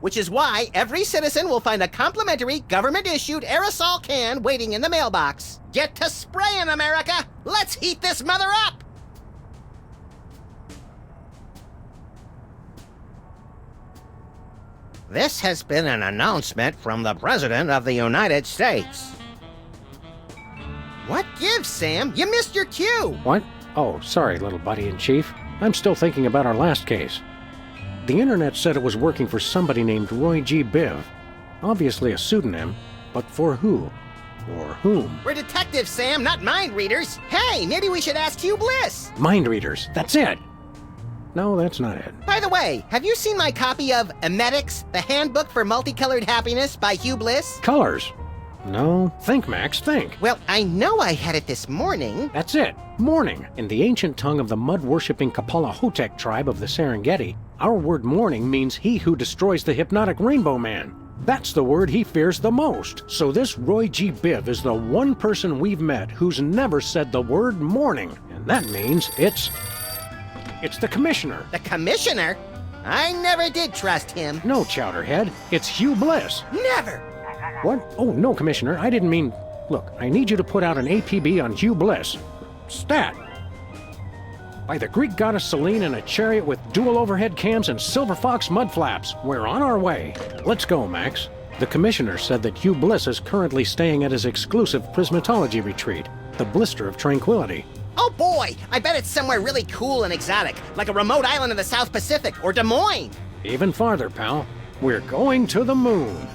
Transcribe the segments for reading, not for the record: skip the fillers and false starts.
which is why every citizen will find a complimentary government-issued aerosol can waiting in the mailbox. Get to spraying, America! Let's heat this mother up! This has been an announcement from the President of the United States. What gives, Sam? You missed your cue! What? Oh, sorry, little buddy-in-chief. I'm still thinking about our last case. The internet said it was working for somebody named Roy G. Biv. Obviously a pseudonym, but for who? Or whom? We're detectives, Sam, not mind readers. Hey, maybe we should ask Hugh Bliss. Mind readers, that's it! No, that's not it. By the way, have you seen my copy of Emetics, the Handbook for Multicolored Happiness by Hugh Bliss? Colors? No. Think, Max, think. Well, I know I had it this morning. That's it. Morning. In the ancient tongue of the mud-worshipping Kapalahotep tribe of the Serengeti, our word morning means he who destroys the hypnotic Rainbow Man. That's the word he fears the most. So this Roy G. Biv is the one person we've met who's never said the word morning. And that means it's the Commissioner. The Commissioner? I never did trust him. No, Chowderhead. It's Hugh Bliss. Never! What? Oh, no, Commissioner. I didn't mean... Look, I need you to put out an APB on Hugh Bliss. Stat. By the Greek goddess Selene in a chariot with dual overhead cams and silver fox mud flaps. We're on our way. Let's go, Max. The Commissioner said that Hugh Bliss is currently staying at his exclusive prismatology retreat, the Blister of Tranquility. Oh boy, I bet it's somewhere really cool and exotic, like a remote island in the South Pacific or Des Moines. Even farther, pal. We're going to the moon.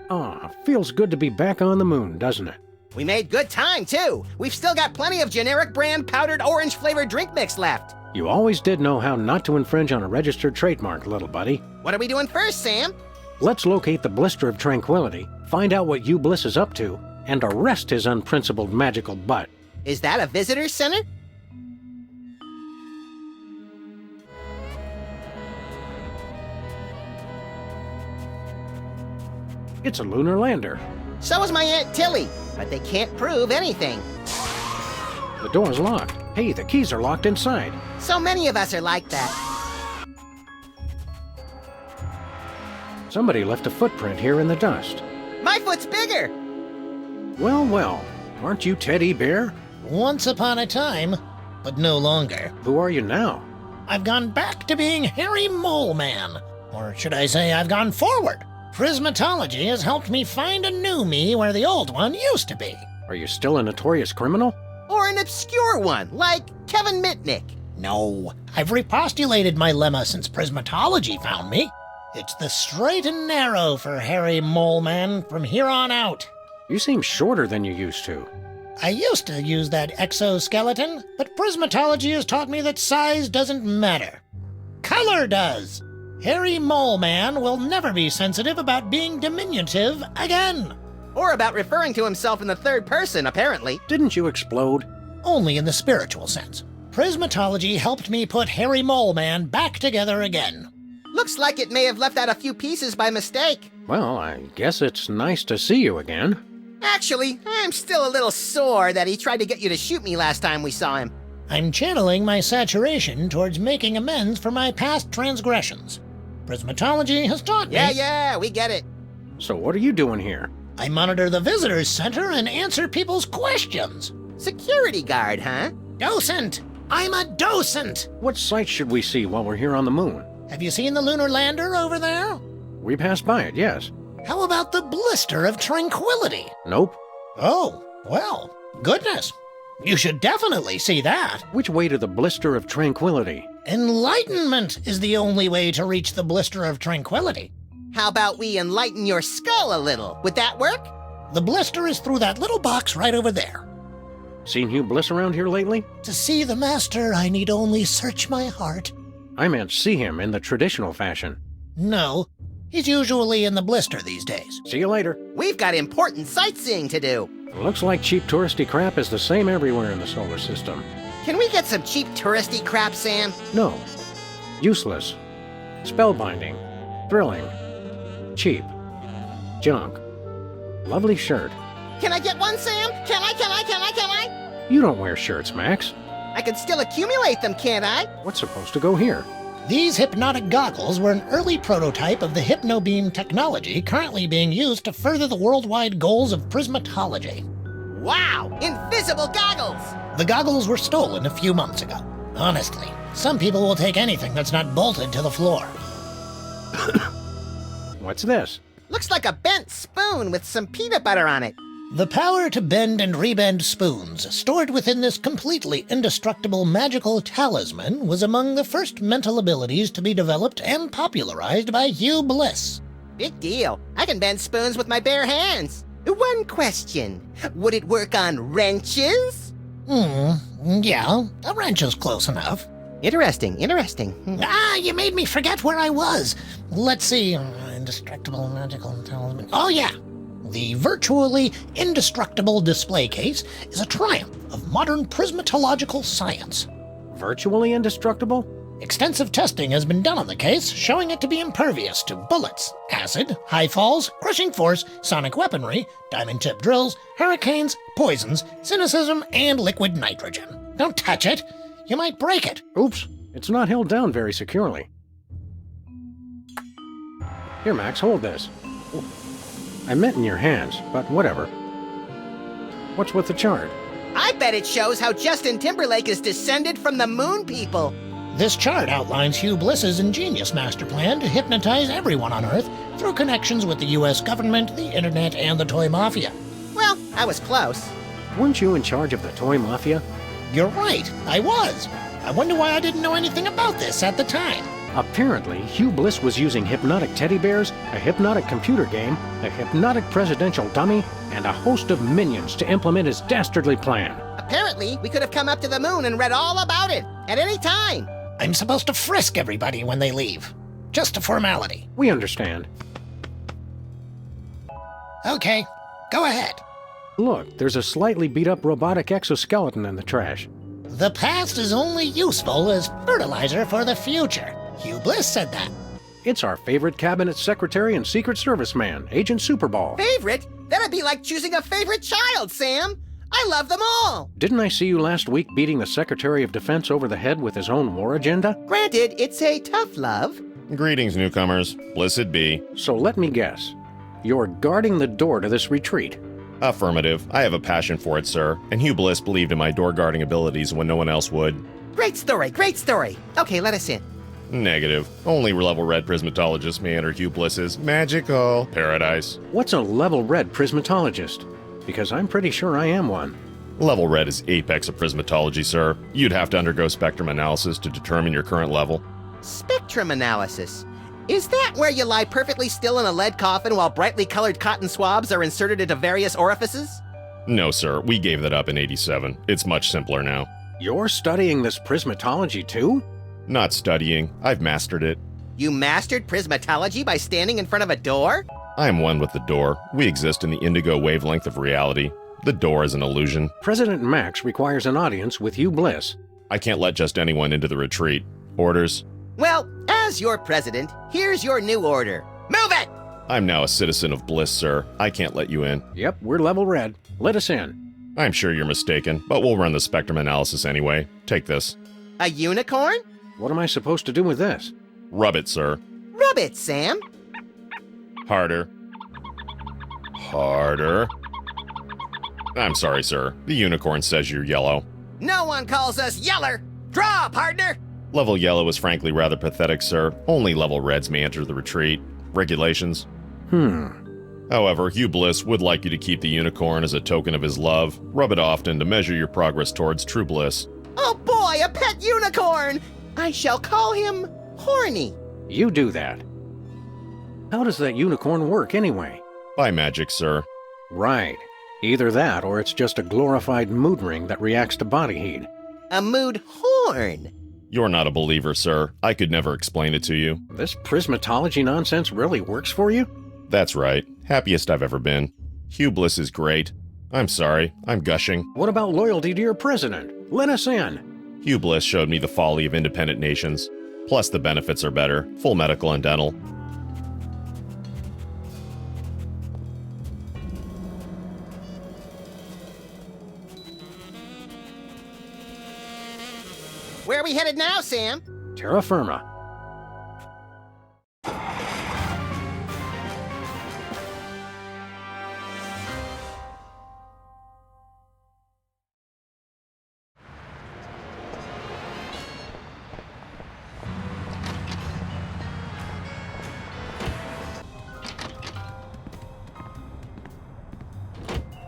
Ah, feels good to be back on the moon, doesn't it? We made good time, too. We've still got plenty of generic brand powdered orange-flavored drink mix left. You always did know how not to infringe on a registered trademark, little buddy. What are we doing first, Sam? Let's locate the Blister of Tranquility, find out what Hugh Bliss is up to, and arrest his unprincipled magical butt. Is that a visitor center? It's a lunar lander. So is my Aunt Tilly, but they can't prove anything. The door's locked. Hey, the keys are locked inside. So many of us are like that. Somebody left a footprint here in the dust. My foot's bigger! Well, well. Aren't you Teddy Bear? Once upon a time, but no longer. Who are you now? I've gone back to being Harry Mole Man. Or should I say I've gone forward. Prismatology has helped me find a new me where the old one used to be. Are you still a notorious criminal? Or an obscure one, like Kevin Mitnick. No, I've repostulated my lemma since Prismatology found me. It's the straight and narrow for Harry Mole Man from here on out. You seem shorter than you used to. I used to use that exoskeleton, but Prismatology has taught me that size doesn't matter. Color does. Harry Mole Man will never be sensitive about being diminutive again. Or about referring to himself in the third person, apparently. Didn't you explode? Only in the spiritual sense. Prismatology helped me put Harry Mole Man back together again. Looks like it may have left out a few pieces by mistake. Well, I guess it's nice to see you again. Actually, I'm still a little sore that he tried to get you to shoot me last time we saw him. I'm channeling my saturation towards making amends for my past transgressions. Prismatology has taught me... Yeah, we get it. So what are you doing here? I monitor the visitors center and answer people's questions. Security guard, huh? Docent! I'm a docent! What sights should we see while we're here on the moon? Have you seen the lunar lander over there? We passed by it, yes. How about the blister of tranquility? Nope. Oh, well, goodness. You should definitely see that. Which way to the blister of tranquility? Enlightenment is the only way to reach the blister of tranquility. How about we enlighten your skull a little? Would that work? The blister is through that little box right over there. Seen Hugh Bliss around here lately? To see the master, I need only search my heart. I meant see him in the traditional fashion. No, he's usually in the blister these days. See you later. We've got important sightseeing to do. Looks like cheap touristy crap is the same everywhere in the solar system. Can we get some cheap touristy crap, Sam? No. Useless. Spellbinding. Thrilling. Cheap. Junk. Lovely shirt. Can I get one, Sam? Can I? You don't wear shirts, Max. I can still accumulate them, can't I? What's supposed to go here? These hypnotic goggles were an early prototype of the hypnobeam technology currently being used to further the worldwide goals of prismatology. Wow! Invisible goggles! The goggles were stolen a few months ago. Honestly, some people will take anything that's not bolted to the floor. What's this? Looks like a bent spoon with some peanut butter on it. The power to bend and rebend spoons, stored within this completely indestructible magical talisman, was among the first mental abilities to be developed and popularized by Hugh Bliss. Big deal. I can bend spoons with my bare hands. One question. Would it work on wrenches? Yeah, a wrench is close enough. Interesting. You made me forget where I was. Let's see. Indestructible magical talisman. Oh, yeah. The virtually indestructible display case is a triumph of modern prismatological science. Virtually indestructible? Extensive testing has been done on the case, showing it to be impervious to bullets, acid, high falls, crushing force, sonic weaponry, diamond-tipped drills, hurricanes, poisons, cynicism, and liquid nitrogen. Don't touch it. You might break it. Oops, it's not held down very securely. Here, Max, hold this. I meant in your hands, but whatever. What's with the chart? I bet it shows how Justin Timberlake is descended from the moon people. This chart outlines Hugh Bliss's ingenious master plan to hypnotize everyone on Earth through connections with the U.S. government, the internet, and the toy mafia. Well, I was close. Weren't you in charge of the toy mafia? You're right, I was. I wonder why I didn't know anything about this at the time. Apparently, Hugh Bliss was using hypnotic teddy bears, a hypnotic computer game, a hypnotic presidential dummy, and a host of minions to implement his dastardly plan. Apparently, we could have come up to the moon and read all about it at any time. I'm supposed to frisk everybody when they leave. Just a formality. We understand. Okay, go ahead. Look, there's a slightly beat-up robotic exoskeleton in the trash. The past is only useful as fertilizer for the future. Hugh Bliss said that. It's our favorite cabinet secretary and Secret Service man, Agent Superball. Favorite? That'd be like choosing a favorite child, Sam. I love them all. Didn't I see you last week beating the Secretary of Defense over the head with his own war agenda? Granted, it's a tough love. Greetings, newcomers. Blessed be. So let me guess. You're guarding the door to this retreat. Affirmative. I have a passion for it, sir, and Hugh Bliss believed in my door guarding abilities when no one else would. Great story. Okay, let us in. Negative. Only level red prismatologists may enter Hugh Bliss's magical paradise. What's a level red prismatologist? Because I'm pretty sure I am one. Level red is apex of prismatology, sir. You'd have to undergo spectrum analysis to determine your current level. Spectrum analysis. Is that where you lie perfectly still in a lead coffin while brightly colored cotton swabs are inserted into various orifices? No, sir. We gave that up in 87. It's much simpler now. You're studying this prismatology too? Not studying. I've mastered it. You mastered prismatology by standing in front of a door? I am one with the door. We exist in the indigo wavelength of reality. The door is an illusion. President Max requires an audience with Hugh Bliss. I can't let just anyone into the retreat. Orders? Well, as your president, here's your new order. Move it! I'm now a citizen of Bliss, sir. I can't let you in. Yep, we're level red. Let us in. I'm sure you're mistaken, but we'll run the spectrum analysis anyway. Take this. A unicorn? What am I supposed to do with this? Rub it, sir. Rub it, Sam. Harder. Harder. I'm sorry, sir. The unicorn says you're yellow. No one calls us yeller. Draw, partner! Level yellow is frankly rather pathetic, sir. Only level reds may enter the retreat. Regulations. However, Hugh Bliss would like you to keep the unicorn as a token of his love. Rub it often to measure your progress towards true bliss. Oh boy, a pet unicorn! I shall call him Horny. You do that. How does that unicorn work anyway? By magic, sir. Right. Either that or it's just a glorified mood ring that reacts to body heat. A mood horn. You're not a believer, sir. I could never explain it to you. This prismatology nonsense really works for you? That's right. Happiest I've ever been. Hugh Bliss is great. I'm sorry. I'm gushing. What about loyalty to your president? Let us in. Hugh Bliss showed me the folly of independent nations. Plus the benefits are better. Full medical and dental. Where are we headed now, Sam? Terra firma.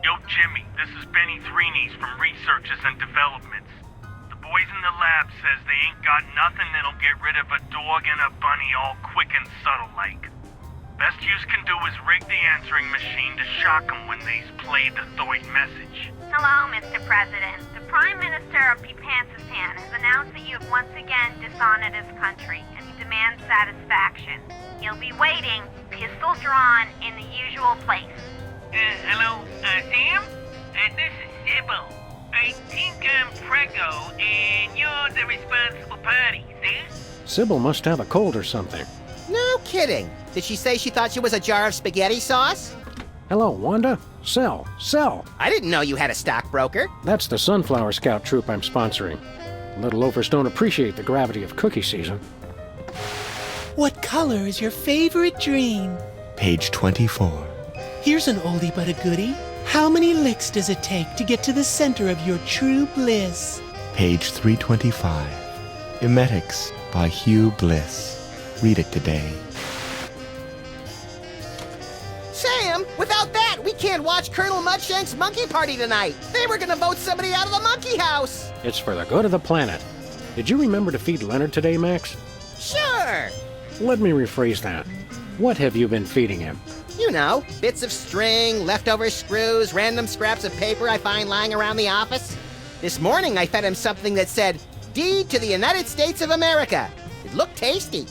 Yo, Jimmy, this is Benny Threenies from Researches and Developments. The boys in the lab says they ain't got nothing that'll get rid of a dog and a bunny all quick and subtle like. Best yous can do is rig the answering machine to shock 'em when they's played the Thoid message. Hello, Mr. President. The Prime Minister of Bepansistan has announced that you have once again dishonored his country, and he demands satisfaction. He'll be waiting, pistol drawn, in the usual place. Hello, Sam? This is Sybil. I think I'm Prego, and you're the responsible party, see? Sybil must have a cold or something. No kidding. Did she say she thought she was a jar of spaghetti sauce? Hello, Wanda? Sell. I didn't know you had a stockbroker. That's the Sunflower Scout troop I'm sponsoring. Little loafers don't appreciate the gravity of cookie season. What color is your favorite dream? Page 24. Here's an oldie but a goodie. How many licks does it take to get to the center of your true bliss? Page 325. Emetics by Hugh Bliss. Read it today. Sam, without that, we can't watch Colonel Mudshank's monkey party tonight. They were gonna vote somebody out of the monkey house. It's for the good of the planet. Did you remember to feed Leonard today, Max? Sure. Let me rephrase that. What have you been feeding him? You know, bits of string, leftover screws, random scraps of paper I find lying around the office. This morning I fed him something that said, "Deed to the United States of America." It looked tasty.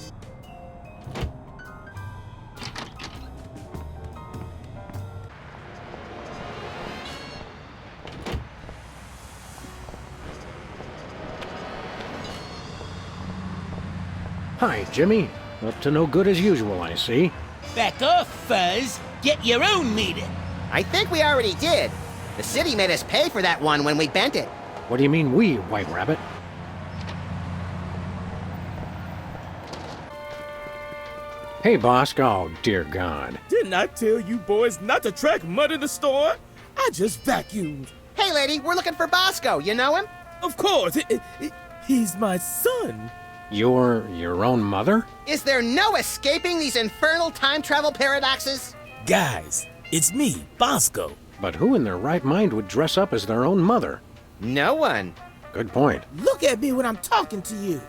Hi, Jimmy. Up to no good as usual, I see. Back off, Fuzz. Get your own meter. I think we already did. The city made us pay for that one when we bent it. What do you mean we, White Rabbit? Hey, Bosk. Oh, dear God. Didn't I tell you boys not to track mud in the store? I just vacuumed. Hey, lady, we're looking for Bosco. You know him? Of course, he's my son. You're your own mother? Is there no escaping these infernal time travel paradoxes? Guys, it's me, Bosco. But who in their right mind would dress up as their own mother? No one. Good point. Look at me when I'm talking to you.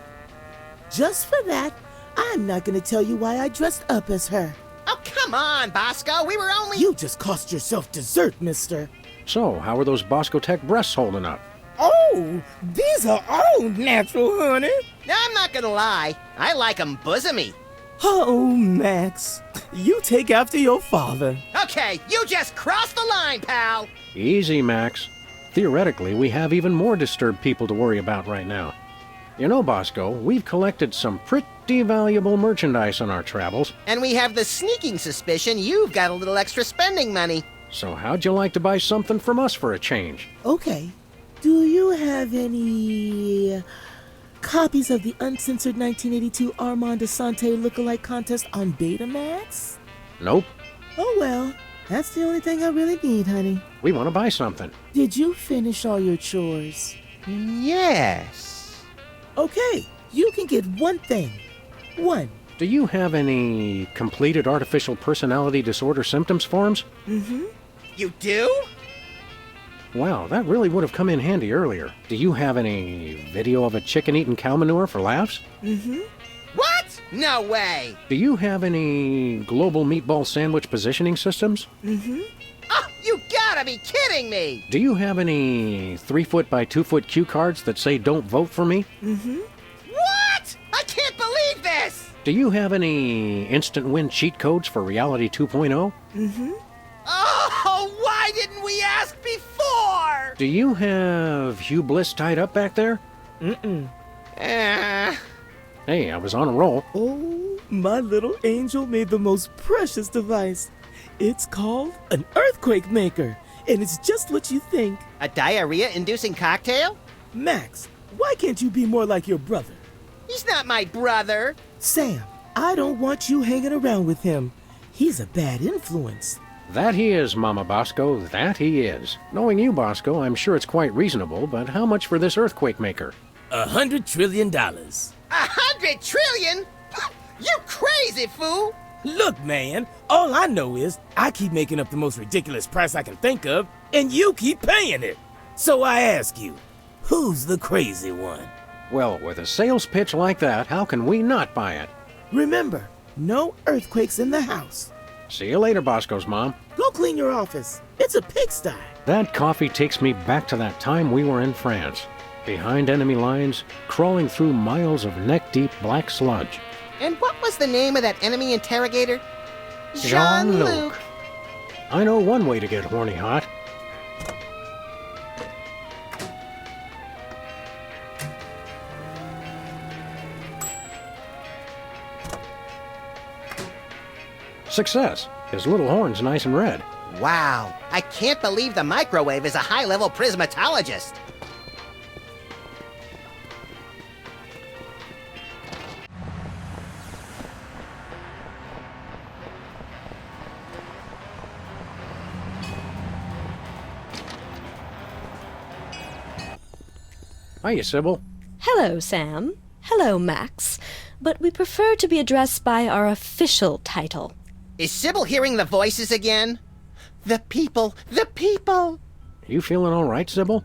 Just for that, I'm not gonna tell you why I dressed up as her. Oh, come on, Bosco. We were only... You just cost yourself dessert, mister. So, how are those Bosco Tech breasts holding up? Oh, these are all natural, honey. I'm not gonna lie. I like 'em bosomy. Oh, Max, you take after your father. Okay, you just crossed the line, pal. Easy, Max. Theoretically, we have even more disturbed people to worry about right now. You know, Bosco, we've collected some pretty valuable merchandise on our travels. And we have the sneaking suspicion you've got a little extra spending money. So how'd you like to buy something from us for a change? Okay, do you have any copies of the uncensored 1982 Armand Asante lookalike contest on Betamax? Nope. Oh well, that's the only thing I really need, honey. We want to buy something. Did you finish all your chores? Yes. Okay, you can get one thing. One. Do you have any completed artificial personality disorder symptoms forms? Mm-hmm. You do? Wow, that really would have come in handy earlier. Do you have any video of a chicken eating cow manure for laughs? Mm-hmm. What? No way! Do you have any global meatball sandwich positioning systems? Mm-hmm. Oh, you gotta be kidding me! Do you have any 3-foot by 2-foot cue cards that say don't vote for me? Mm-hmm. What? I can't believe this! Do you have any instant win cheat codes for Reality 2.0? Mm-hmm. Oh, why didn't we ask before? Do you have Hugh Bliss tied up back there? Mm-mm. Hey, I was on a roll. Oh, my little angel made the most precious device. It's called an earthquake maker, and it's just what you think. A diarrhea-inducing cocktail? Max, why can't you be more like your brother? He's not my brother. Sam, I don't want you hanging around with him. He's a bad influence. That he is, Mama Bosco, that he is. Knowing you, Bosco, I'm sure it's quite reasonable, but how much for this earthquake maker? $100 trillion. 100 trillion? You crazy fool! Look, man, all I know is I keep making up the most ridiculous price I can think of, and you keep paying it. So I ask you, who's the crazy one? Well, with a sales pitch like that, how can we not buy it? Remember, no earthquakes in the house. See you later, Bosco's mom. Go clean your office. It's a pigsty. That coffee takes me back to that time we were in France. Behind enemy lines, crawling through miles of neck-deep black sludge. And what was the name of that enemy interrogator? Jean-Luc. I know one way to get horny hot. Success. His little horn's nice and red. Wow, I can't believe the microwave is a high-level prismatologist. Hiya, Sybil. Hello, Sam. Hello, Max. But we prefer to be addressed by our official title. Is Sybil hearing the voices again? The people, the people! You feeling all right, Sybil?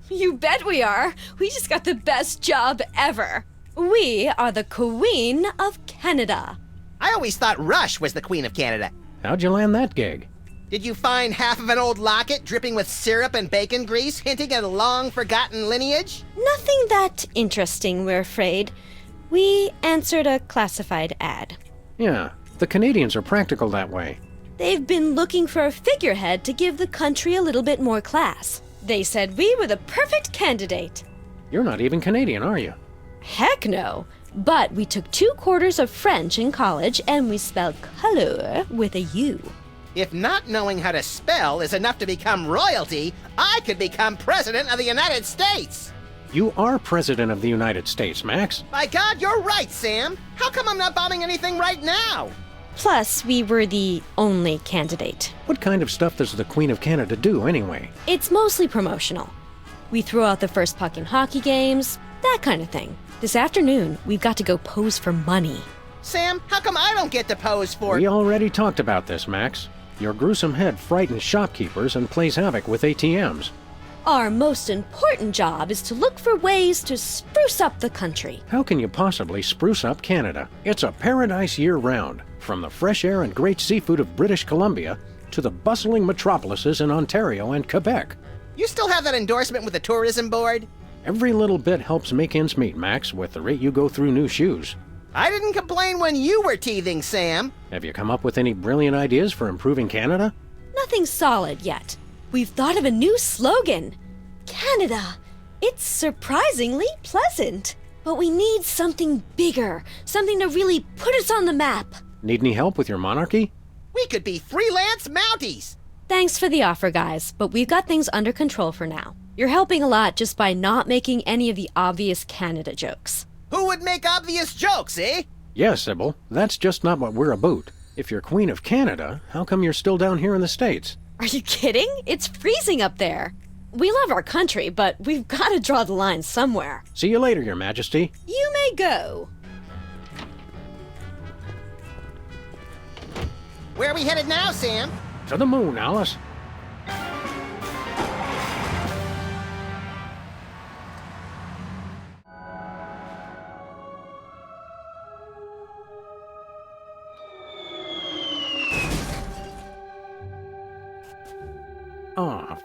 You bet we are. We just got the best job ever. We are the Queen of Canada. I always thought Rush was the Queen of Canada. How'd you land that gig? Did you find half of an old locket dripping with syrup and bacon grease, hinting at a long-forgotten lineage? Nothing that interesting, we're afraid. We answered a classified ad. Yeah, the Canadians are practical that way. They've been looking for a figurehead to give the country a little bit more class. They said we were the perfect candidate. You're not even Canadian, are you? Heck no. But we took 2 quarters of French in college and we spelled color with a U. If not knowing how to spell is enough to become royalty, I could become President of the United States! You are President of the United States, Max. By God, you're right, Sam! How come I'm not bombing anything right now? Plus, we were the only candidate. What kind of stuff does the Queen of Canada do, anyway? It's mostly promotional. We throw out the first puck in hockey games, that kind of thing. This afternoon, we've got to go pose for money. Sam, how come I don't get to pose for— We already talked about this, Max. Your gruesome head frightens shopkeepers and plays havoc with ATMs. Our most important job is to look for ways to spruce up the country. How can you possibly spruce up Canada? It's a paradise year-round, from the fresh air and great seafood of British Columbia to the bustling metropolises in Ontario and Quebec. You still have that endorsement with the tourism board? Every little bit helps make ends meet, Max, with the rate you go through new shoes. I didn't complain when you were teething, Sam. Have you come up with any brilliant ideas for improving Canada? Nothing solid yet. We've thought of a new slogan. Canada. It's surprisingly pleasant. But we need something bigger. Something to really put us on the map. Need any help with your monarchy? We could be freelance Mounties. Thanks for the offer, guys, but we've got things under control for now. You're helping a lot just by not making any of the obvious Canada jokes. Who would make obvious jokes, eh? Yes, Sybil. That's just not what we're about. If you're Queen of Canada, how come you're still down here in the States? Are you kidding? It's freezing up there. we love our country, but we've got to draw the line somewhere. See you later, Your Majesty. You may go. Where are we headed now, Sam? To the moon, Alice.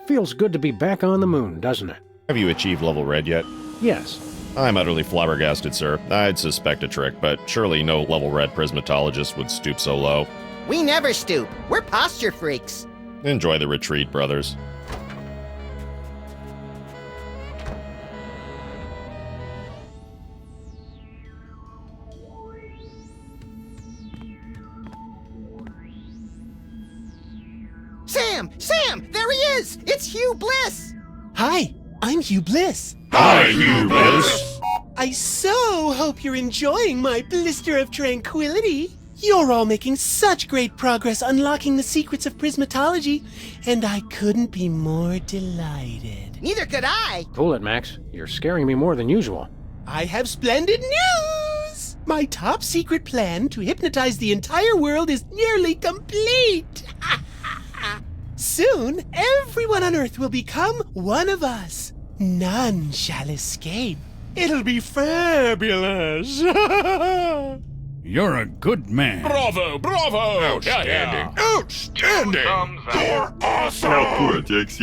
Feels good to be back on the moon, doesn't it? Have you achieved level red yet? Yes. I'm utterly flabbergasted, sir. I'd suspect a trick, but surely no level red prismatologist would stoop so low. We never stoop. We're posture freaks. Enjoy the retreat, brothers. Sam! Sam! There he is! It's Hugh Bliss! Hi, I'm Hugh Bliss. Hi, Hugh Bliss! I so hope you're enjoying my blister of tranquility. You're all making such great progress unlocking the secrets of prismatology, and I couldn't be more delighted. Neither could I! Cool it, Max. You're scaring me more than usual. I have splendid news! My top secret plan to hypnotize the entire world is nearly complete! Soon, everyone on Earth will become one of us. None shall escape. It'll be fabulous! You're a good man. Bravo, bravo! Outstanding. Outstanding! You're awesome! This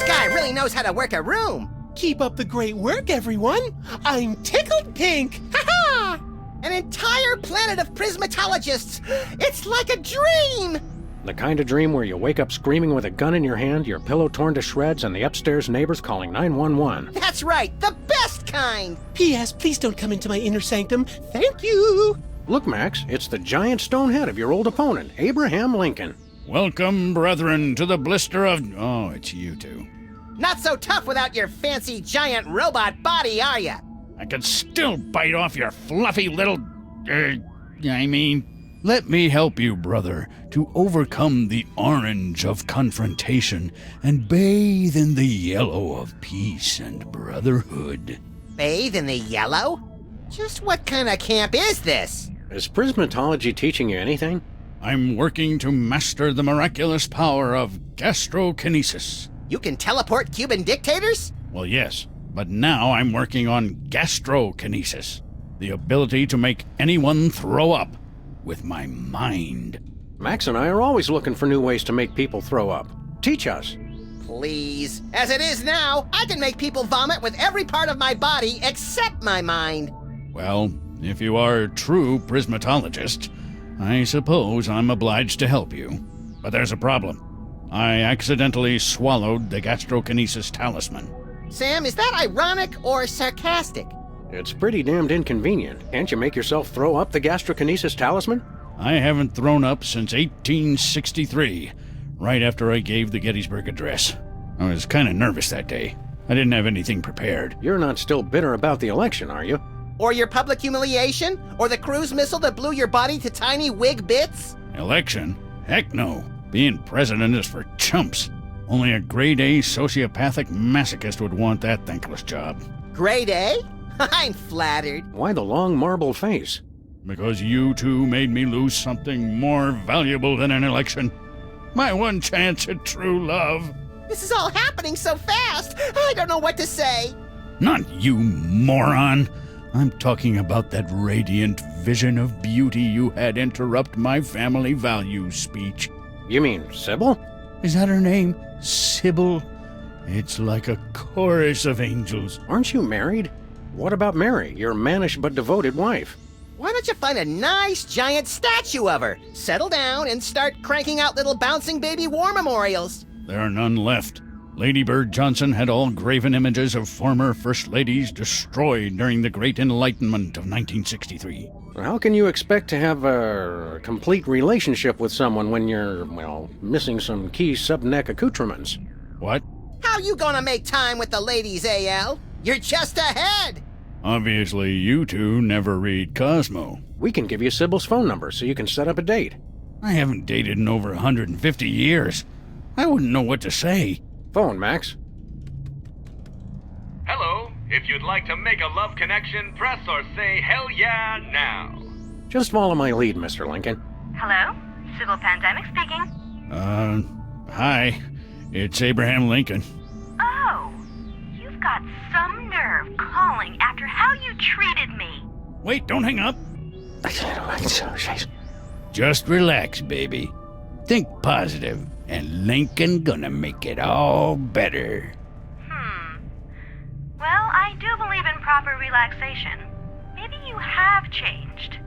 guy really knows how to work a room! Keep up the great work, everyone! I'm tickled pink! Ha-ha! An entire planet of prismatologists! It's like a dream! The kind of dream where you wake up screaming with a gun in your hand, your pillow torn to shreds, and the upstairs neighbors calling 911. That's right, the best kind! P.S. Please don't come into my inner sanctum. Thank you! Look, Max, it's the giant stone head of your old opponent, Abraham Lincoln. Welcome, brethren, to the blister of... Oh, it's you two. Not so tough without your fancy giant robot body, are ya? I could still bite off your fluffy little... Let me help you, brother, to overcome the orange of confrontation and bathe in the yellow of peace and brotherhood. Bathe in the yellow? Just what kind of camp is this? Is prismatology teaching you anything? I'm working to master the miraculous power of gastrokinesis. You can teleport Cuban dictators? Well, yes, but now I'm working on gastrokinesis, the ability to make anyone throw up with my mind. Max and I are always looking for new ways to make people throw up. Teach us. Please. As it is now, I can make people vomit with every part of my body except my mind. Well, if you are a true prismatologist, I suppose I'm obliged to help you. But there's a problem. I accidentally swallowed the gastrokinesis talisman. Sam, is that ironic or sarcastic? It's pretty damned inconvenient. Can't you make yourself throw up the gastrokinesis talisman? I haven't thrown up since 1863, right after I gave the Gettysburg Address. I was kind of nervous that day. I didn't have anything prepared. You're not still bitter about the election, are you? Or your public humiliation? Or the cruise missile that blew your body to tiny wig bits? Election? Heck no. Being president is for chumps. Only a grade-A sociopathic masochist would want that thankless job. Grade A? I'm flattered. Why the long marble face? Because you two made me lose something more valuable than an election. My one chance at true love. This is all happening so fast. I don't know what to say. Not you, moron. I'm talking about that radiant vision of beauty you had interrupt my family values speech. You mean Sybil? Is that her name? Sybil? It's like a chorus of angels. Aren't you married? What about Mary, your mannish but devoted wife? Why don't you find a nice giant statue of her, settle down, and start cranking out little bouncing baby war memorials? There are none left. Lady Bird Johnson had all graven images of former First Ladies destroyed during the Great Enlightenment of 1963. How can you expect to have a complete relationship with someone when you're, well, missing some key subneck accoutrements? What? How you gonna make time with the ladies, AL? You're just ahead! Obviously, you two never read Cosmo. We can give you Sybil's phone number so you can set up a date. I haven't dated in over 150 years. I wouldn't know what to say. Phone, Max. Hello. If you'd like to make a love connection, press or say hell yeah now. Just follow my lead, Mr. Lincoln. Hello? Civil Pandemic speaking. Hi. It's Abraham Lincoln. Oh, you've got some nerve calling after how you treated me. Wait, don't hang up. Just relax, baby. Think positive, and Lincoln gonna make it all better. Well, I do believe in proper relaxation. Maybe you have changed.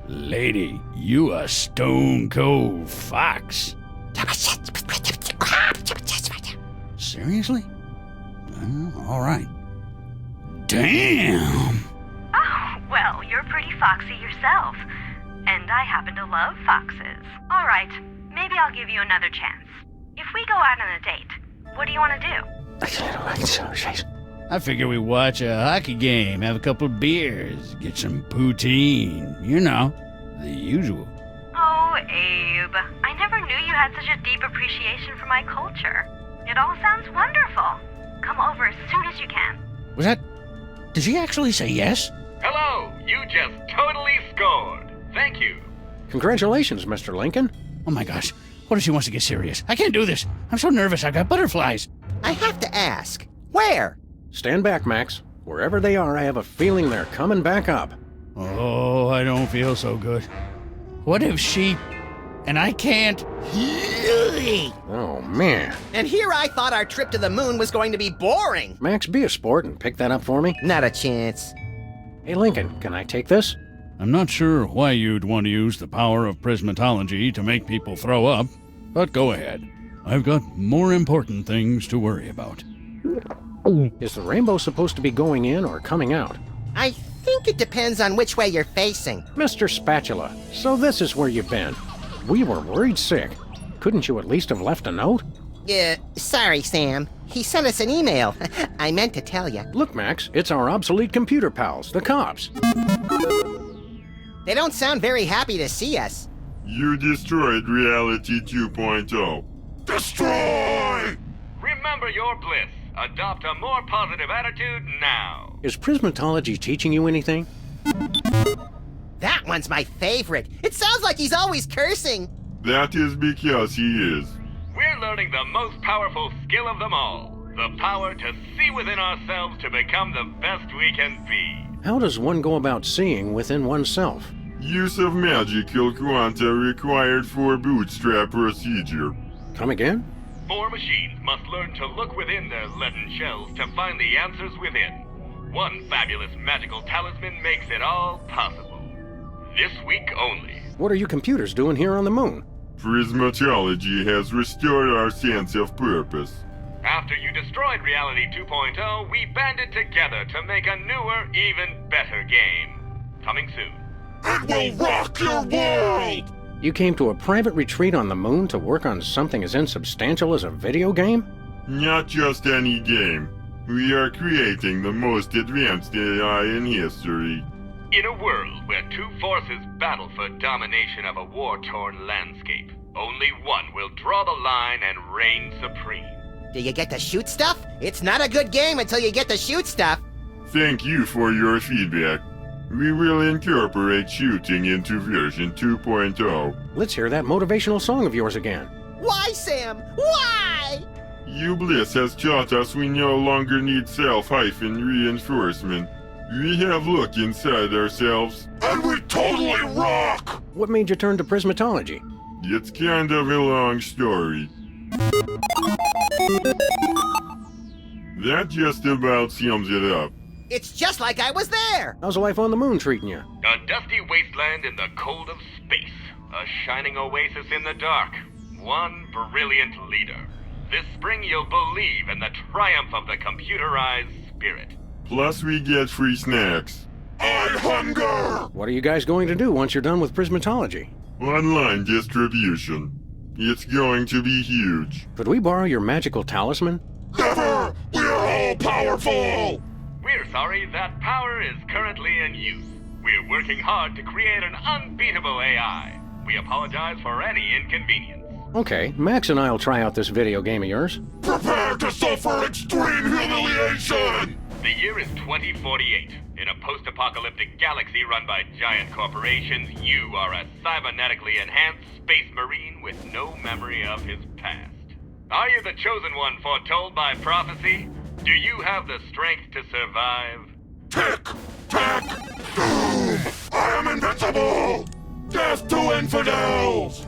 Lady, you a stone cold fox. Seriously? All right. Damn! Oh, well, you're pretty foxy yourself. And I happen to love foxes. All right, maybe I'll give you another chance. If we go out on a date, what do you want to do? I figure we watch a hockey game, have a couple of beers, get some poutine. You know, the usual. Oh, Abe, I never knew you had such a deep appreciation for my culture. It all sounds wonderful. Come over as soon as you can. Was that... Did she actually say yes? Hello. You just totally scored. Thank you. Congratulations, Mr. Lincoln. Oh my gosh. What if she wants to get serious? I can't do this. I'm so nervous. I've got butterflies. I have to ask, where? Stand back, Max. Wherever they are, I have a feeling they're coming back up. Oh, I don't feel so good. What if she... And I can't... Oh, man. And here I thought our trip to the moon was going to be boring. Max, be a sport and pick that up for me. Not a chance. Hey, Lincoln, can I take this? I'm not sure why you'd want to use the power of prismatology to make people throw up, but go ahead. I've got more important things to worry about. Is the rainbow supposed to be going in or coming out? I think it depends on which way you're facing. Mr. Spatula, so this is where you've been. We were worried sick. Couldn't you at least have left a note? Sorry, Sam. He sent us an email. I meant to tell you. Look, Max, it's our obsolete computer pals, the cops. They don't sound very happy to see us. You destroyed Reality 2.0. Destroy! Remember your bliss. Adopt a more positive attitude now. Is prismatology teaching you anything? That one's my favorite. It sounds like he's always cursing. That is because he is. We're learning the most powerful skill of them all. The power to see within ourselves to become the best we can be. How does one go about seeing within oneself? Use of magical quanta required for bootstrap procedure. Come again? 4 machines must learn to look within their leaden shells to find the answers within. One fabulous magical talisman makes it all possible. This week only. What are you computers doing here on the moon? Prismatology has restored our sense of purpose. After you destroyed Reality 2.0, we banded together to make a newer, even better game. Coming soon. It will rock your world! You came to a private retreat on the moon to work on something as insubstantial as a video game? Not just any game. We are creating the most advanced AI in history. In a world where 2 forces battle for domination of a war-torn landscape, only one will draw the line and reign supreme. Do you get to shoot stuff? It's not a good game until you get to shoot stuff. Thank you for your feedback. We will incorporate shooting into version 2.0. Let's hear that motivational song of yours again. Why, Sam? Why? Bliss has taught us we no longer need self-reinforcement. We have looked inside ourselves. And we totally rock! What made you turn to prismatology? It's kind of a long story. That just about sums it up. It's just like I was there! How's life on the moon treating you? A dusty wasteland in the cold of space. A shining oasis in the dark. One brilliant leader. This spring you'll believe in the triumph of the computerized spirit. Plus we get free snacks. I hunger! What are you guys going to do once you're done with prismatology? Online distribution. It's going to be huge. Could we borrow your magical talisman? Never! We're all powerful! We're sorry, that power is currently in use. We're working hard to create an unbeatable AI. We apologize for any inconvenience. Okay, Max and I'll try out this video game of yours. Prepare to suffer extreme humiliation! The year is 2048. In a post-apocalyptic galaxy run by giant corporations, you are a cybernetically enhanced space marine with no memory of his past. Are you the chosen one foretold by prophecy? Do you have the strength to survive? Tick! Tack! Doom! I am invincible! Death to infidels!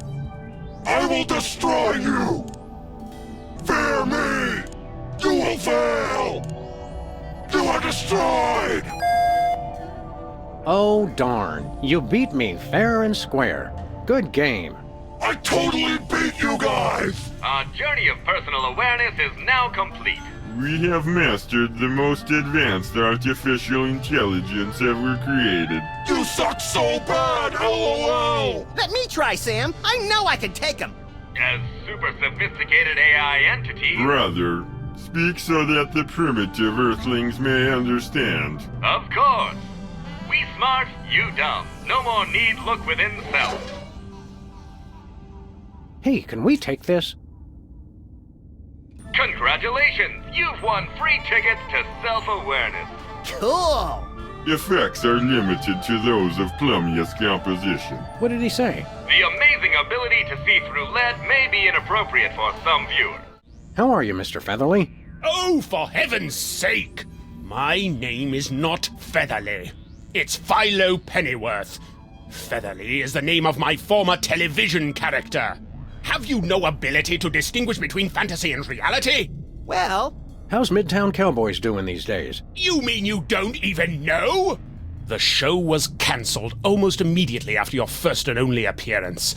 I will destroy you! Fear me! You will fail! You are destroyed! Oh, darn. You beat me fair and square. Good game. I totally beat you guys! Our journey of personal awareness is now complete. We have mastered the most advanced artificial intelligence ever created. You suck so bad, LOL! Let me try, Sam. I know I can take him. As super sophisticated AI entities... Rather, speak so that the primitive Earthlings may understand. Of course. We smart, you dumb. No more need look within self. Hey, can we take this? Congratulations! You've won free tickets to self-awareness. Cool. Effects are limited to those of plumious composition. What did he say? The amazing ability to see through lead may be inappropriate for some viewers. How are you, Mr. Featherly? Oh, for heaven's sake! My name is not Featherly. It's Philo Pennyworth. Featherly is the name of my former television character. Have you no ability to distinguish between fantasy and reality? Well... How's Midtown Cowboys doing these days? You mean you don't even know? The show was cancelled almost immediately after your first and only appearance.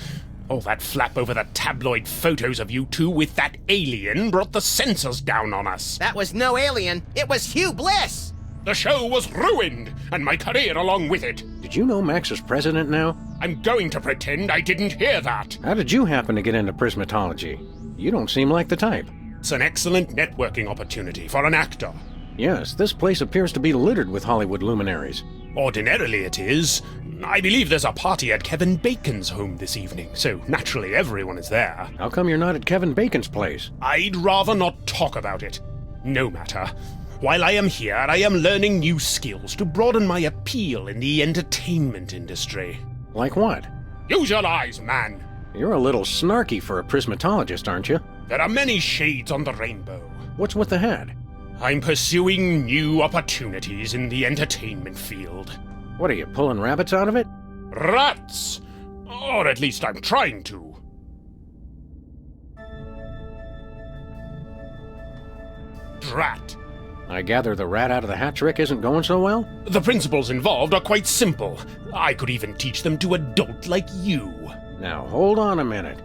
All that flap over the tabloid photos of you two with that alien brought the censors down on us. That was no alien. It was Hugh Bliss. The show was ruined, and my career along with it. Did you know Max is president now? I'm going to pretend I didn't hear that. How did you happen to get into prismatology? You don't seem like the type. It's an excellent networking opportunity for an actor. Yes, this place appears to be littered with Hollywood luminaries. Ordinarily it is. I believe there's a party at Kevin Bacon's home this evening, so naturally everyone is there. How come you're not at Kevin Bacon's place? I'd rather not talk about it. No matter. While I am here, I am learning new skills to broaden my appeal in the entertainment industry. Like what? Use your eyes, man! You're a little snarky for a prismatologist, aren't you? There are many shades on the rainbow. What's with the hat? I'm pursuing new opportunities in the entertainment field. What are you, pulling rabbits out of it? Rats! Or at least I'm trying to. Drat. I gather the rat out of the hat trick isn't going so well? The principles involved are quite simple. I could even teach them to adults like you. Now, hold on a minute.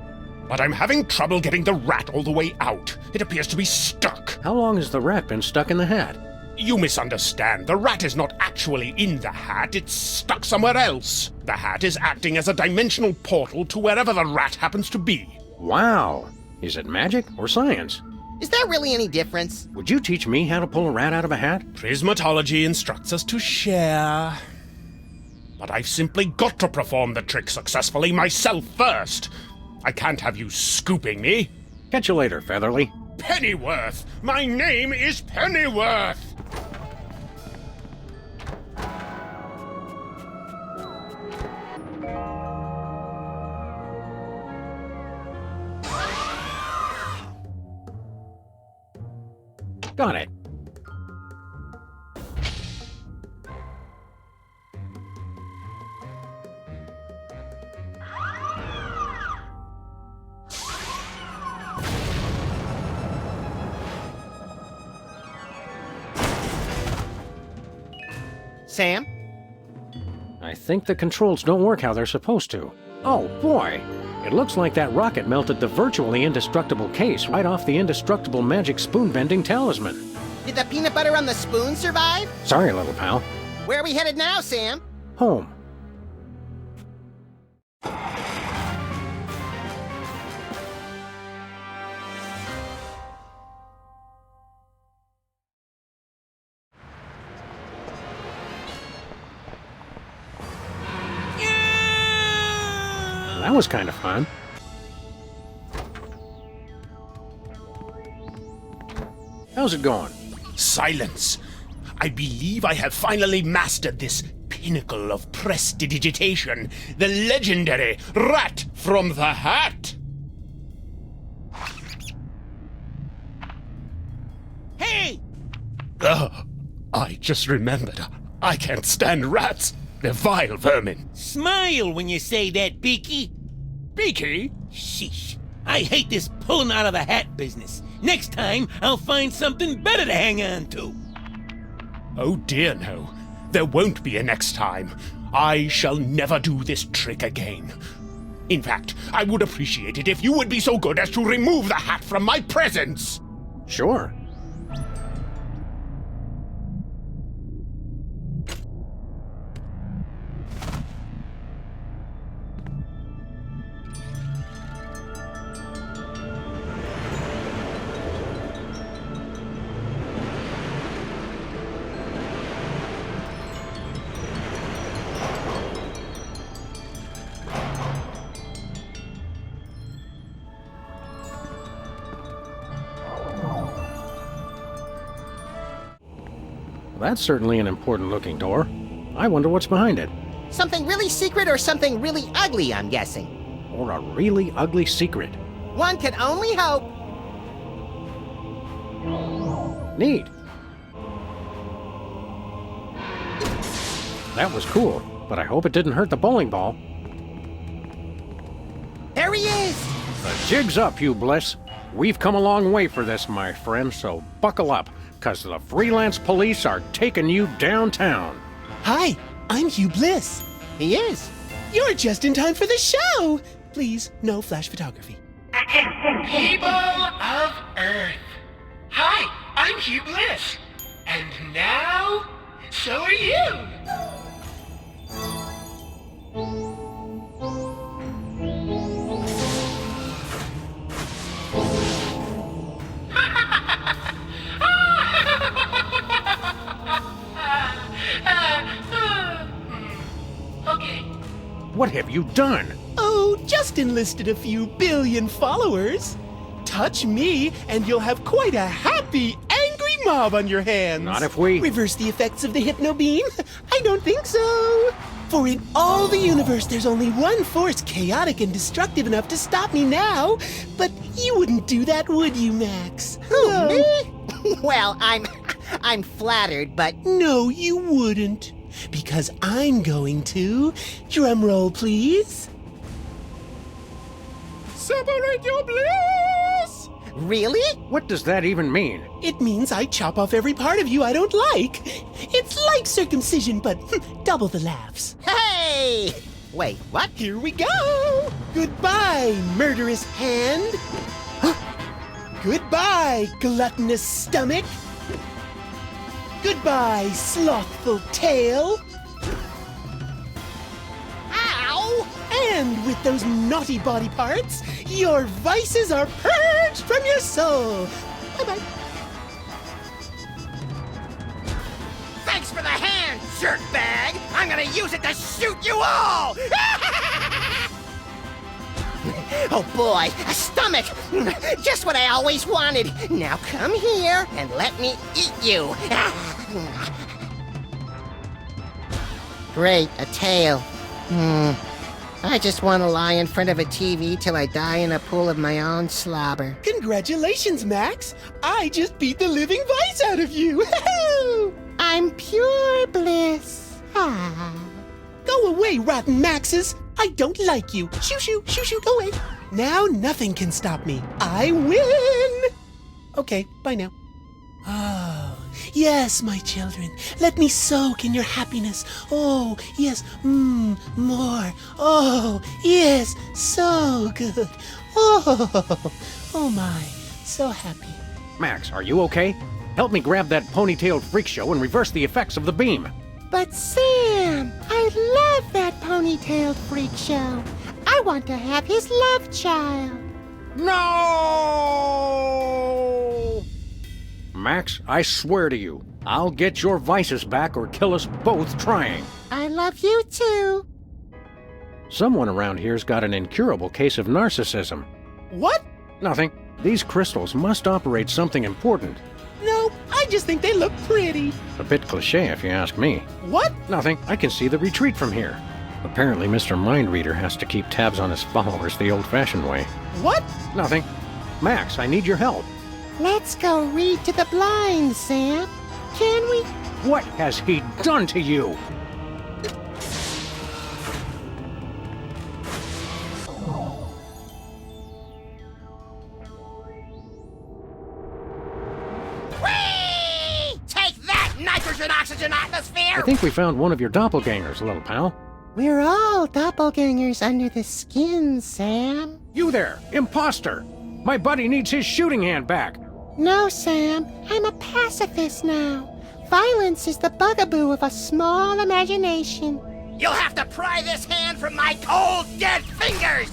But I'm having trouble getting the rat all the way out. It appears to be stuck. How long has the rat been stuck in the hat? You misunderstand. The rat is not actually in the hat. It's stuck somewhere else. The hat is acting as a dimensional portal to wherever the rat happens to be. Wow. Is it magic or science? Is there really any difference? Would you teach me how to pull a rat out of a hat? Prismatology instructs us to share. But I've simply got to perform the trick successfully myself first. I can't have you scooping me. Catch you later, Featherly. Pennyworth! My name is Pennyworth! Got it. Sam? I think the controls don't work how they're supposed to. Oh, boy! It looks like that rocket melted the virtually indestructible case right off the indestructible magic spoon-bending talisman. Did the peanut butter on the spoon survive? Sorry, little pal. Where are we headed now, Sam? Home. was kind of fun. How's it going? Silence! I believe I have finally mastered this pinnacle of prestidigitation, the legendary Rat from the Hat! Hey! I just remembered. I can't stand rats. They're vile vermin. Smile when you say that, Beaky. Beaky? Sheesh. I hate this pulling out of the hat business. Next time, I'll find something better to hang on to. Oh dear no. There won't be a next time. I shall never do this trick again. In fact, I would appreciate it if you would be so good as to remove the hat from my presence. Sure. That's certainly an important-looking door. I wonder what's behind it. Something really secret or something really ugly, I'm guessing. Or a really ugly secret. One can only hope. Neat. That was cool, but I hope it didn't hurt the bowling ball. There he is! The jig's up, Hugh Bliss. We've come a long way for this, my friend, so buckle up, because the Freelance Police are taking you downtown. Hi, I'm Hugh Bliss. He is. You're just in time for the show. Please, no flash photography. People of Earth. Hi, I'm Hugh Bliss. And now, so are you. Okay. What have you done? Oh, just enlisted a few billion followers. Touch me, and you'll have quite a happy, angry mob on your hands. Not if we... Reverse the effects of the hypno beam? I don't think so. For in all the universe, there's only one force chaotic and destructive enough to stop me now. But you wouldn't do that, would you, Max? Who, me? Well, I'm flattered, but... No, you wouldn't. Because I'm going to... Drum roll, please. Separate your bliss! Really? What does that even mean? It means I chop off every part of you I don't like. It's like circumcision, but double the laughs. Hey! Wait, what? Here we go! Goodbye, murderous hand. Goodbye, gluttonous stomach. Goodbye, slothful tail. Ow! And with those naughty body parts, your vices are purged from your soul. Bye-bye. Thanks for the hand, jerkbag! I'm gonna use it to shoot you all! Oh boy, a stomach! Just what I always wanted. Now come here and let me eat you. Great, a tail. I just want to lie in front of a TV till I die in a pool of my own slobber. Congratulations, Max. I just beat the living vice out of you. I'm pure bliss. Go away, rotten Maxes. I don't like you. Shoo, shoo, shoo, shoo, go away. Now nothing can stop me. I win. Okay, bye now. Oh, yes, my children. Let me soak in your happiness. Oh, yes, more. Oh, yes, so good. Oh my, so happy. Max, are you okay? Help me grab that ponytailed freak show and reverse the effects of the beam. But Sam, I love that ponytailed freak show. I want to have his love child. No! Max, I swear to you, I'll get your vices back or kill us both trying. I love you too. Someone around here's got an incurable case of narcissism. What? Nothing. These crystals must operate something important. No, I just think they look pretty. A bit cliché if you ask me. What? Nothing. I can see the retreat from here. Apparently Mr. Mindreader has to keep tabs on his followers the old-fashioned way. What? Nothing. Max, I need your help. Let's go read to the blind, Sam. Can we? What has he done to you? Whee! Take that, nitrogen-oxygen atmosphere! I think we found one of your doppelgangers, little pal. We're all doppelgangers under the skin, Sam. You there, imposter! My buddy needs his shooting hand back. No, Sam. I'm a pacifist now. Violence is the bugaboo of a small imagination. You'll have to pry this hand from my cold, dead fingers!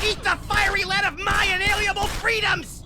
Eat the fiery lead of my inalienable freedoms!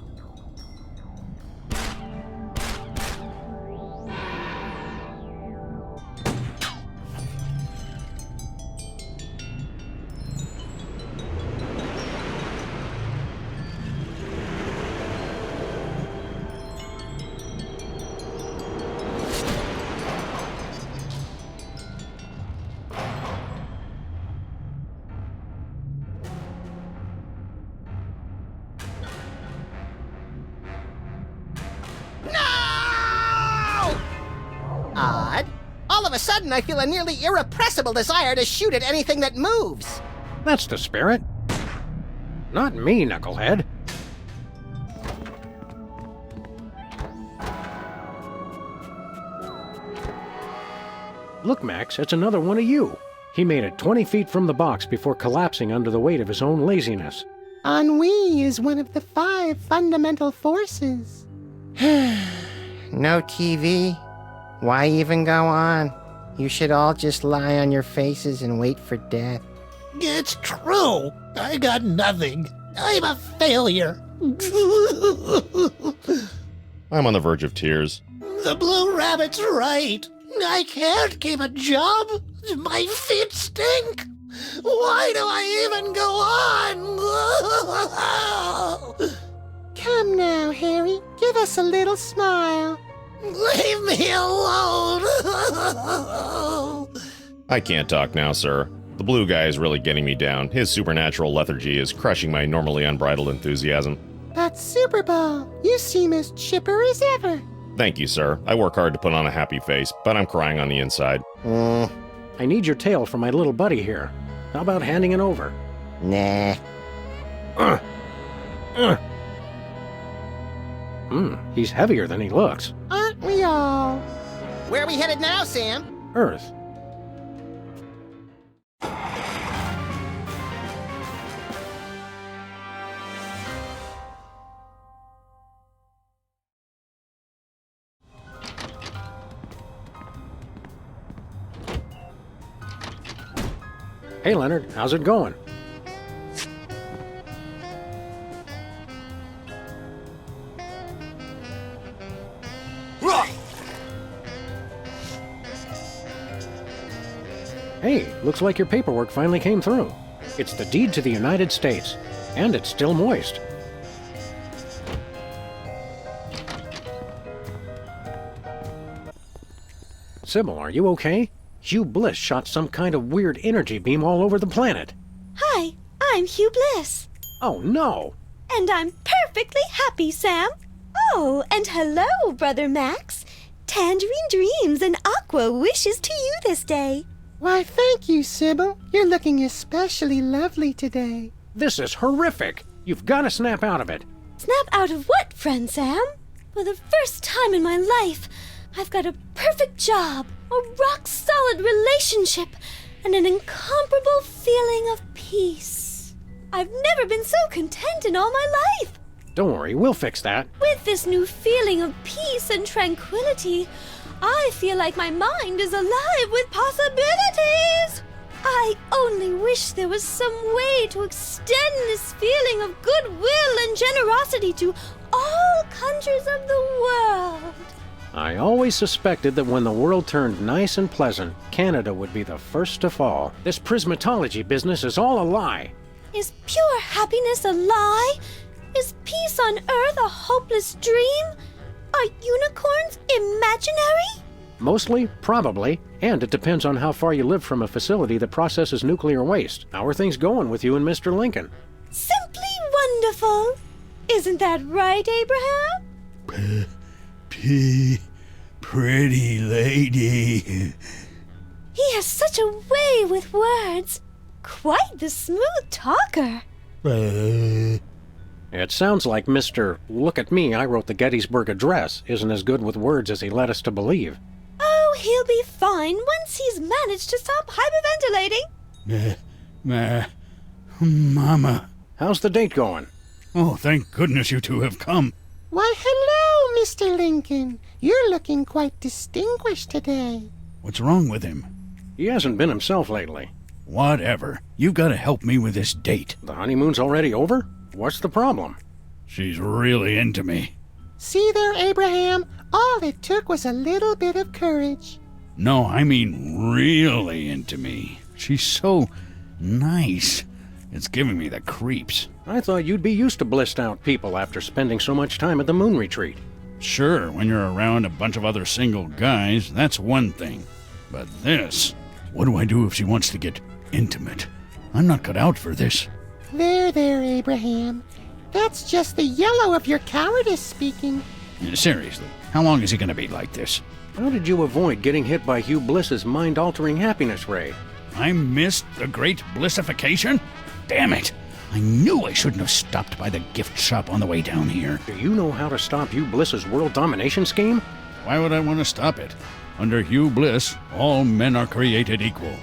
Odd. All of a sudden, I feel a nearly irrepressible desire to shoot at anything that moves. That's the spirit. Not me, knucklehead. Look, Max, it's another one of you. He made it 20 feet from the box before collapsing under the weight of his own laziness. Ennui is one of the 5 fundamental forces. No TV. Why even go on? You should all just lie on your faces and wait for death. It's true. I got nothing. I'm a failure. I'm on the verge of tears. The Blue Rabbit's right. I can't keep a job. My feet stink. Why do I even go on? Come now, Harry. Give us a little smile. Leave me alone. I can't talk now, sir. The blue guy is really getting me down. His supernatural lethargy is crushing my normally unbridled enthusiasm. But Super Bowl, you seem as chipper as ever. Thank you, sir. I work hard to put on a happy face, but I'm crying on the inside. I need your tail for my little buddy here. How about handing it over? Nah. He's heavier than he looks. Aren't we all? Where are we headed now, Sam? Earth. Hey, Leonard, how's it going? Hey, looks like your paperwork finally came through. It's the deed to the United States, and it's still moist. Sybil, are you okay? Hugh Bliss shot some kind of weird energy beam all over the planet. Hi, I'm Hugh Bliss. Oh, no! And I'm perfectly happy, Sam. Oh, and hello, Brother Max. Tangerine dreams and aqua wishes to you this day. Why, thank you, Sybil. You're looking especially lovely today. This is horrific. You've got to snap out of it. Snap out of what, friend Sam? For the first time in my life, I've got a perfect job, a rock-solid relationship, and an incomparable feeling of peace. I've never been so content in all my life. Don't worry, we'll fix that. With this new feeling of peace and tranquility, I feel like my mind is alive with possibilities. I only wish there was some way to extend this feeling of goodwill and generosity to all countries of the world. I always suspected that when the world turned nice and pleasant, Canada would be the first to fall. This prismatology business is all a lie. Is pure happiness a lie? Is peace on Earth a hopeless dream? Are unicorns imaginary? Mostly, probably, and it depends on how far you live from a facility that processes nuclear waste. How are things going with you and Mr. Lincoln? Simply wonderful. Isn't that right, Abraham? Pretty lady. He has such a way with words. Quite the smooth talker. It sounds like Mr. Look at me, I wrote the Gettysburg Address isn't as good with words as he led us to believe. Oh, he'll be fine once he's managed to stop hyperventilating. Mama. How's the date going? Oh, thank goodness you two have come. Why, hello, Mr. Lincoln. You're looking quite distinguished today. What's wrong with him? He hasn't been himself lately. Whatever. You've got to help me with this date. The honeymoon's already over? What's the problem? She's really into me. See there, Abraham? All it took was a little bit of courage. No, I mean really into me. She's so nice. It's giving me the creeps. I thought you'd be used to blissed out people after spending so much time at the moon retreat. Sure, when you're around a bunch of other single guys, that's one thing. But this, what do I do if she wants to get intimate? I'm not cut out for this. There, Abraham. That's just the yellow of your cowardice speaking. Seriously, how long is he going to be like this? How did you avoid getting hit by Hugh Bliss's mind-altering happiness ray? I missed the great blissification? Damn it! I knew I shouldn't have stopped by the gift shop on the way down here. Do you know how to stop Hugh Bliss's world domination scheme? Why would I want to stop it? Under Hugh Bliss, all men are created equal.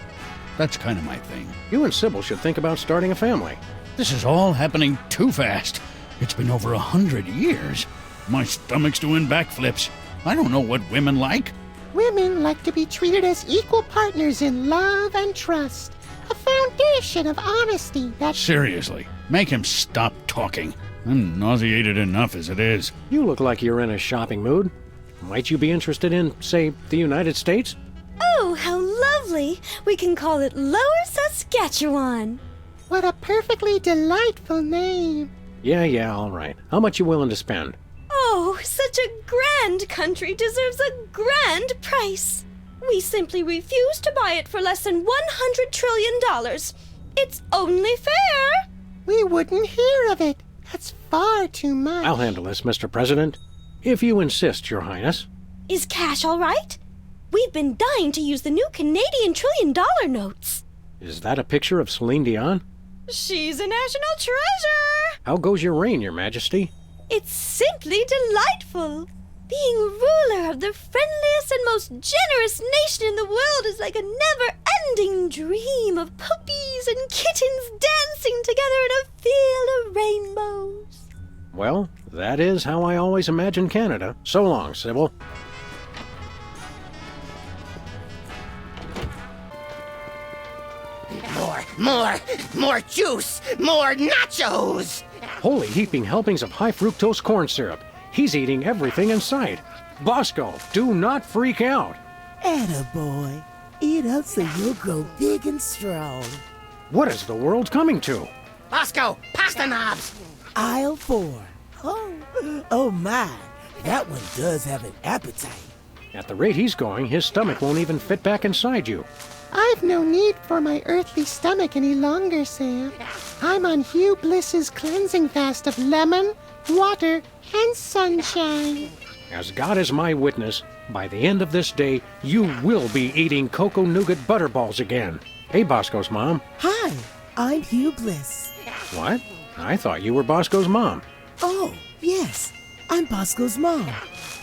That's kind of my thing. You and Sybil should think about starting a family. This is all happening too fast. It's been over 100 years. My stomach's doing backflips. I don't know what women like. Women like to be treated as equal partners in love and trust. A foundation of honesty that... Seriously, make him stop talking. I'm nauseated enough as it is. You look like you're in a shopping mood. Might you be interested in, say, the United States? Oh, how lovely! We can call it Lower Saskatchewan. What a perfectly delightful name. Yeah, all right. How much you willing to spend? Oh, such a grand country deserves a grand price. We simply refuse to buy it for less than $100 trillion. It's only fair. We wouldn't hear of it. That's far too much. I'll handle this, Mr. President. If you insist, Your Highness. Is cash all right? We've been dying to use the new Canadian $1 trillion notes. Is that a picture of Celine Dion? She's a national treasure. How goes your reign, Your Majesty? It's simply delightful. Being ruler of the friendliest and most generous nation in the world is like a never-ending dream of puppies and kittens dancing together in a field of rainbows. Well, that is how I always imagined Canada. So long, Sybil. More juice! More nachos! Holy heaping helpings of high fructose corn syrup. He's eating everything in sight. Bosco, do not freak out. Attaboy. Eat up so you'll grow big and strong. What is the world coming to? Bosco, pasta knobs! Aisle 4. Oh my. That one does have an appetite. At the rate he's going, his stomach won't even fit back inside you. I've no need for my earthly stomach any longer, Sam. I'm on Hugh Bliss's cleansing fast of lemon, water, and sunshine. As God is my witness, by the end of this day, you will be eating cocoa nougat butterballs again. Hey, Bosco's mom. Hi, I'm Hugh Bliss. What? I thought you were Bosco's mom. Oh, yes. I'm Bosco's mom,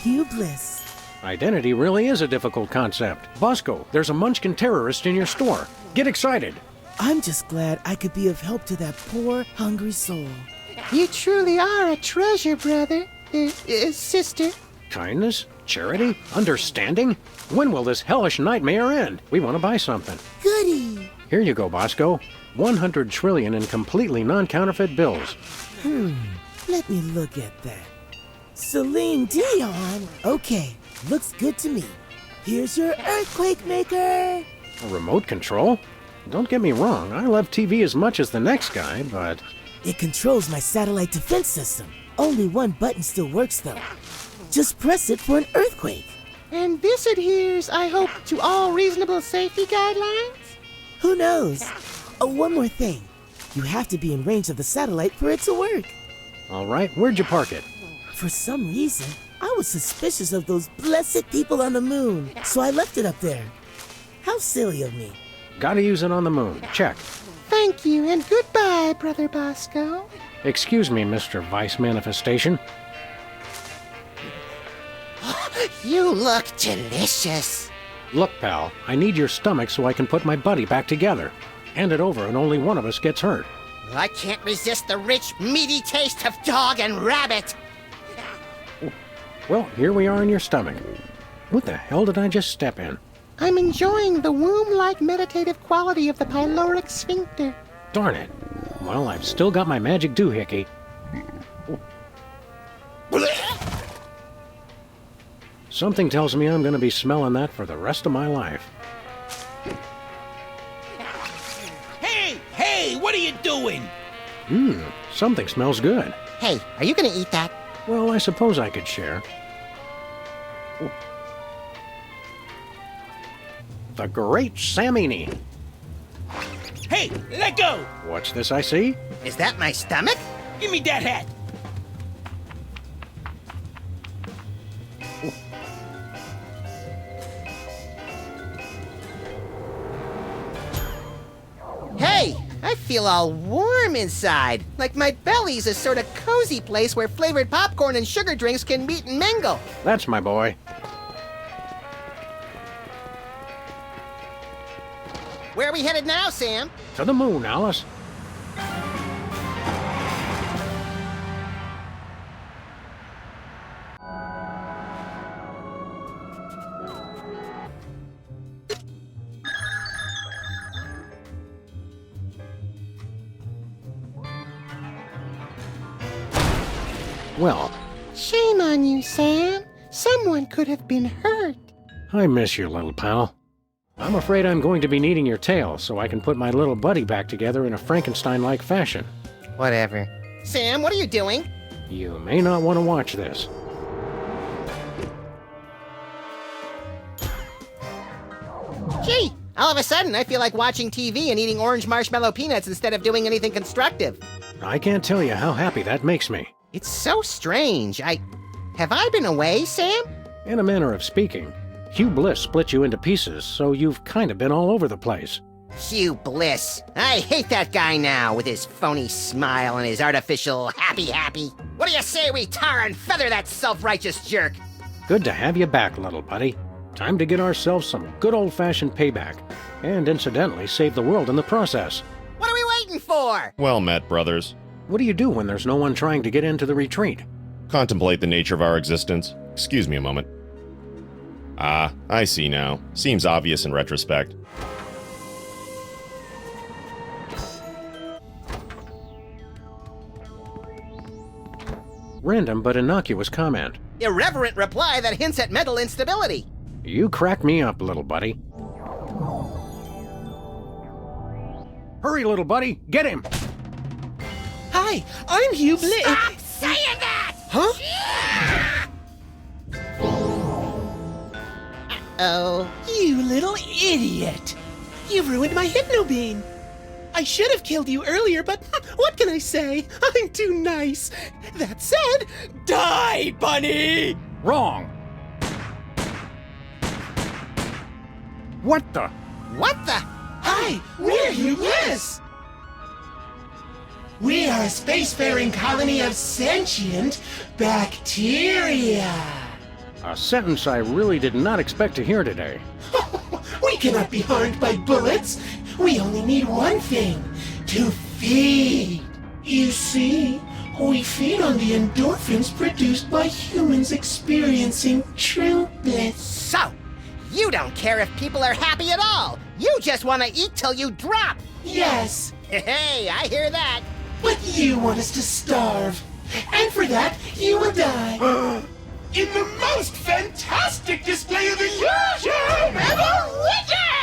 Hugh Bliss. Identity really is a difficult concept. Bosco, there's a Munchkin terrorist in your store. Get excited. I'm just glad I could be of help to that poor, hungry soul. You truly are a treasure, brother. Sister. Kindness? Charity? Understanding? When will this hellish nightmare end? We want to buy something. Goody! Here you go, Bosco. 100 trillion in completely non-counterfeit bills. Let me look at that. Celine Dion? Okay, Looks good to me. Here's your earthquake maker. A remote control? Don't get me wrong, I love TV as much as the next guy, but... It controls my satellite defense system. Only one button still works, though. Just press it for an earthquake. And this adheres, I hope, to all reasonable safety guidelines? Who knows? Oh, one more thing. You have to be in range of the satellite for it to work. All right, where'd you park it? For some reason, I was suspicious of those blessed people on the moon, so I left it up there. How silly of me. Gotta use it on the moon. Check. Thank you, and goodbye, Brother Bosco. Excuse me, Mr. Vice Manifestation. You look delicious. Look, pal, I need your stomach so I can put my buddy back together. Hand it over and only one of us gets hurt. I can't resist the rich, meaty taste of dog and rabbit. Well, here we are in your stomach. What the hell did I just step in? I'm enjoying the womb-like meditative quality of the pyloric sphincter. Darn it. Well, I've still got my magic doohickey. Something tells me I'm going to be smelling that for the rest of my life. Hey, what are you doing? Something smells good. Hey, are you going to eat that? Well, I suppose I could share. The Great Samini. Hey, let go! What's this I see? Is that my stomach? Give me that hat! Hey, I feel all warm inside. Like my belly's a sort of cozy place where flavored popcorn and sugar drinks can meet and mingle. That's my boy. Where are we headed now, Sam? To the moon, Alice. Well, shame on you, Sam. Someone could have been hurt. I miss you, little pal. I'm afraid I'm going to be needing your tail so I can put my little buddy back together in a Frankenstein-like fashion. Whatever. Sam, what are you doing? You may not want to watch this. Gee, all of a sudden I feel like watching TV and eating orange marshmallow peanuts instead of doing anything constructive. I can't tell you how happy that makes me. It's so strange. Have I been away, Sam? In a manner of speaking. Hugh Bliss split you into pieces, so you've kind of been all over the place. Hugh Bliss. I hate that guy now, with his phony smile and his artificial happy. What do you say we tar and feather that self-righteous jerk? Good to have you back, little buddy. Time to get ourselves some good old-fashioned payback. And incidentally, save the world in the process. What are we waiting for? Well met, brothers. What do you do when there's no one trying to get into the retreat? Contemplate the nature of our existence. Excuse me a moment. Ah, I see now. Seems obvious in retrospect. Random but innocuous comment. Irreverent reply that hints at mental instability. You crack me up, little buddy. Hurry, little buddy, get him! Hi, I'm Hugh Bliss. Stop saying that! Huh? Uh-oh. You little idiot! You've ruined my hypnobeam! I should have killed you earlier, but what can I say? I'm too nice. That said, die, bunny! Wrong! What the? What the? Hi, we're Hugh Bliss! We are a spacefaring colony of sentient bacteria. A sentence I really did not expect to hear today. We cannot be harmed by bullets. We only need one thing, to feed. You see, we feed on the endorphins produced by humans experiencing true bliss. So, you don't care if people are happy at all. You just want to eat till you drop. Yes. Hey, I hear that. But you want us to starve. And for that, you will die. in the most fantastic display of illusion ever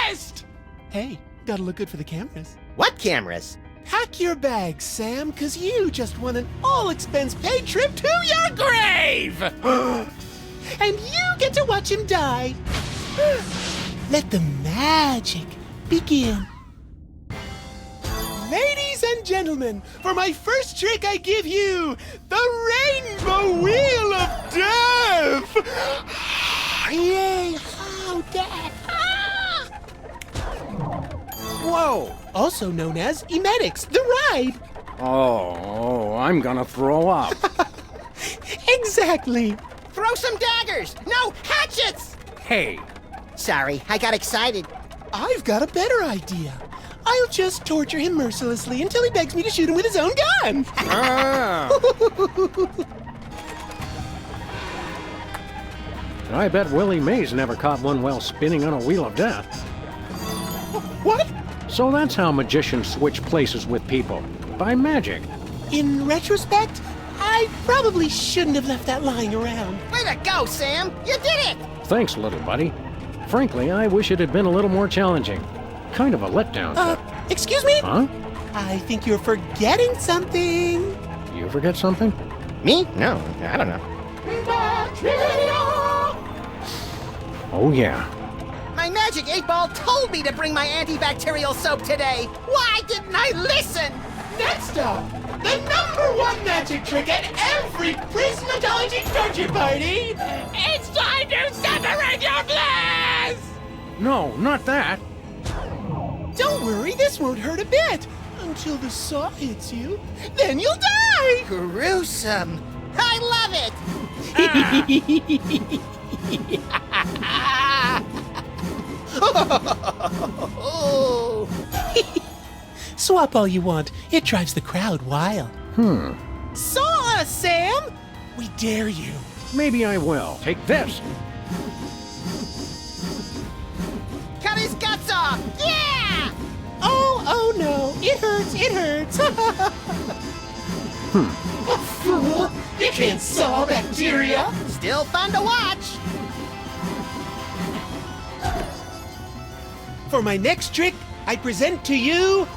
witnessed! Hey, gotta look good for the cameras. What cameras? Pack your bags, Sam, cause you just won an all-expense-paid trip to your grave! And you get to watch him die. Let the magic begin. Ladies and gentlemen, for my first trick I give you the Rainbow Wheel of Death! Yay, how death! Whoa! Also known as Emetics, the ride! Oh, I'm gonna throw up. Exactly! Throw some daggers! No, hatchets! Hey! Sorry, I got excited. I've got a better idea. I'll just torture him mercilessly until he begs me to shoot him with his own gun! I bet Willie Mays never caught one while spinning on a wheel of death. What? So that's how magicians switch places with people. By magic. In retrospect, I probably shouldn't have left that lying around. Way to go, Sam! You did it! Thanks, little buddy. Frankly, I wish it had been a little more challenging. Kind of a letdown. Excuse me? Huh? I think you're forgetting something. You forget something? Me? No, I don't know. Oh, yeah. My magic 8-ball told me to bring my antibacterial soap today. Why didn't I listen? Next up, the #1 magic trick at every Prismatology torture party! It's time to separate your bliss! No, not that. Don't worry, this won't hurt a bit. Until the saw hits you, then you'll die! Gruesome. I love it! Swap all you want. It drives the crowd wild. Saw us, Sam! We dare you. Maybe I will. Take this. Cut his guts off! Yeah! Oh no. It hurts, it hurts. A fool! You can't saw bacteria! Still fun to watch! For my next trick, I present to you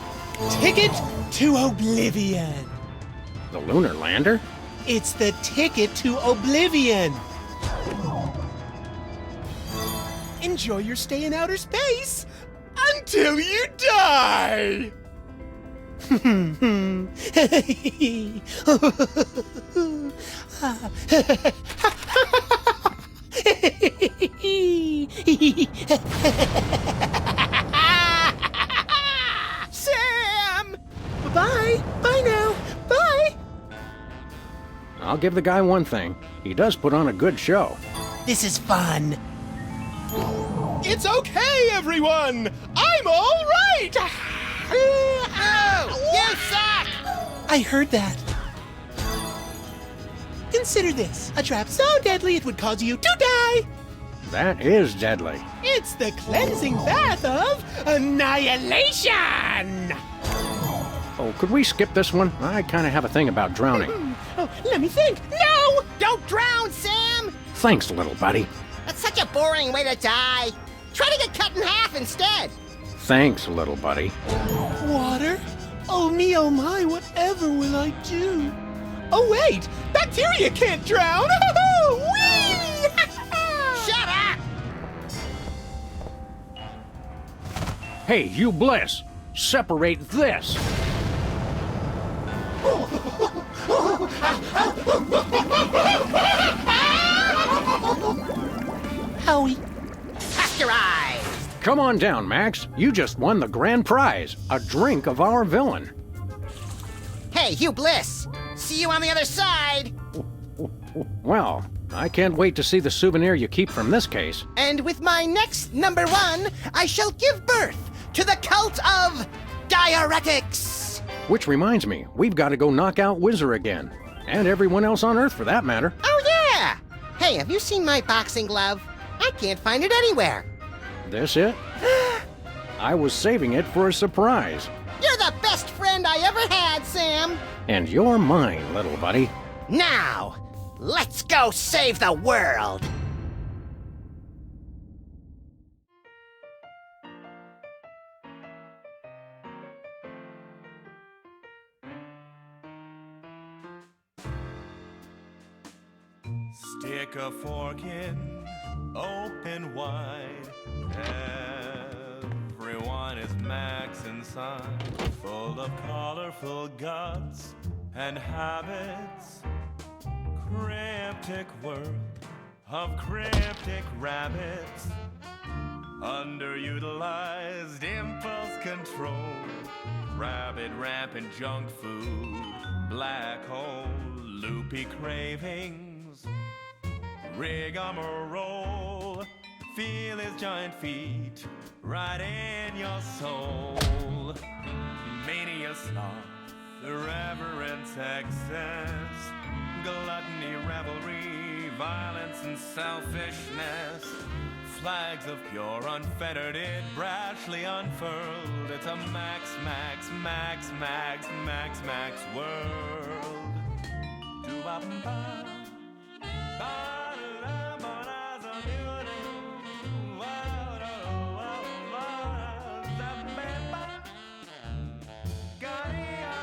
Ticket to Oblivion. The lunar lander? It's the ticket to Oblivion. Enjoy your stay in outer space until you die. Sam! Bye. Bye now. Bye. I'll give the guy one thing. He does put on a good show. This is fun. It's okay, everyone. I'm all right. Oh, you suck! I heard that. Consider this, a trap so deadly it would cause you to die. That is deadly. It's the cleansing bath of annihilation. Oh, could we skip this one? I kind of have a thing about drowning. Oh, let me think. No! Don't drown, Sam! Thanks, little buddy. That's such a boring way to die. Try to get cut in half instead. Thanks, little buddy. Water? Oh me, oh my, whatever will I do? Oh wait, bacteria can't drown! Whee! Shut up! Hey, you Bliss! Separate this! Howie. Pasteurized! Come on down, Max. You just won the grand prize, a drink of our villain. Hey, Hugh Bliss! See you on the other side! Well, I can't wait to see the souvenir you keep from this case. And with my next #1, I shall give birth to the cult of diuretics! Which reminds me, we've got to go knock out Whizzer again. And everyone else on Earth, for that matter. Oh, yeah! Hey, have you seen my boxing glove? I can't find it anywhere. This it? I was saving it for a surprise. You're the best friend I ever had, Sam! And you're mine, little buddy. Now, Let's go save the world! Stick a fork in, open wide. Everyone is Max inside, full of colorful guts and habits. Cryptic world of cryptic rabbits. Underutilized impulse control. Rabbit rampant junk food. Black hole, loopy cravings. Rigmarole. Feel his giant feet right in your soul. Mania sloth, irreverence, excess. Gluttony, revelry, violence and selfishness. Flags of pure, unfettered, it brashly unfurled. It's a max, max, max, max, max, max world. Do-ba-bum-ba.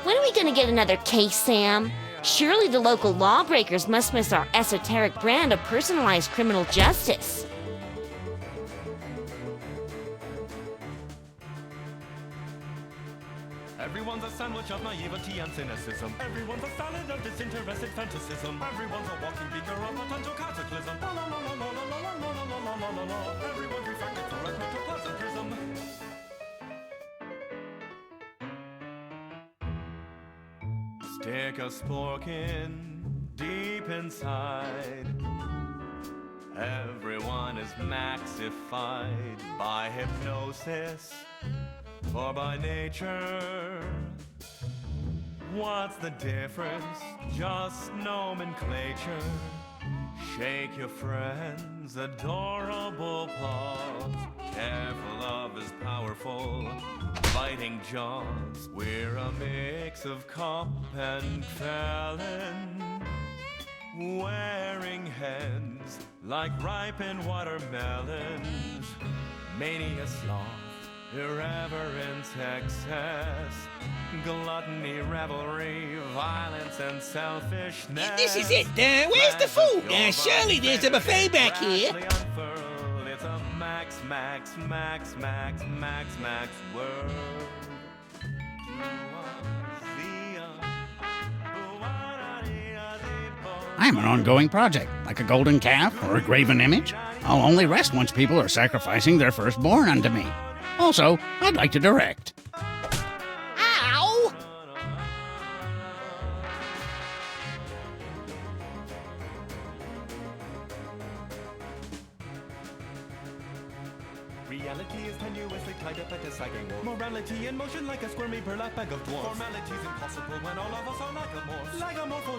When are we gonna get another case, Sam? Surely the local lawbreakers must miss our esoteric brand of personalized criminal justice. Everyone's a sandwich of naivety and cynicism. Everyone's a salad of disinterested fantasism. Everyone's a walking beaker of potential cataclysm. La la la la la la la la la la la la la. Everyone's refracted through a protoplasm prism. Stick a spork in deep inside. Everyone is maxified by hypnosis or by nature. What's the difference? Just nomenclature. Shake your friend's adorable paws. Careful of his powerful biting jaws. We're a mix of cop and felon, wearing heads like ripened watermelons. Mania sloth, irreverence, excess. Gluttony, revelry, violence, and selfishness. This is it, where's the food? Surely there's a buffet back here. It's a max, max, max, max, max, max world. I'm an ongoing project, like a golden calf or a graven image. I'll only rest once people are sacrificing their firstborn unto me. Also, I'd like to direct. Ow! Reality is tenuously tied up at a sagging wall. Morality in motion like a squirmy burlap bag of dwarfs. Formality's impossible when all of us are lagomorphs. Lagomorpho,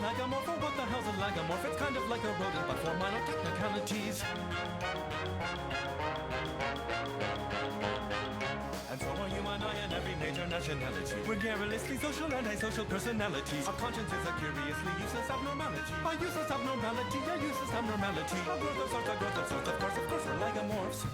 what the hell's a lagomorph? It's kind of like a rodent, but for minor technicalities. And so are you and I and every major nationality. We're garrulously social and antisocial personalities. Our conscience is a curiously useless abnormality. A useless abnormality, a useless abnormality. A growth of sorts, a growth of sorts, of course, we're lagomorphs.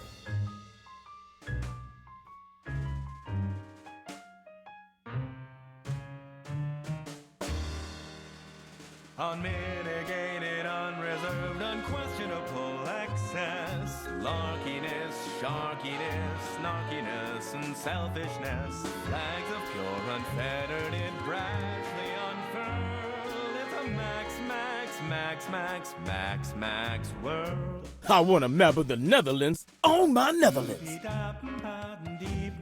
Unmitigated, unreserved, unquestionable excess. Larkiness, sharkiness, snarkiness, and selfishness. Flags of pure, unfettered, it brashly unfurled. It's a max, max, max, max, max, max world. I want to map of the Netherlands on my Netherlands. Deep,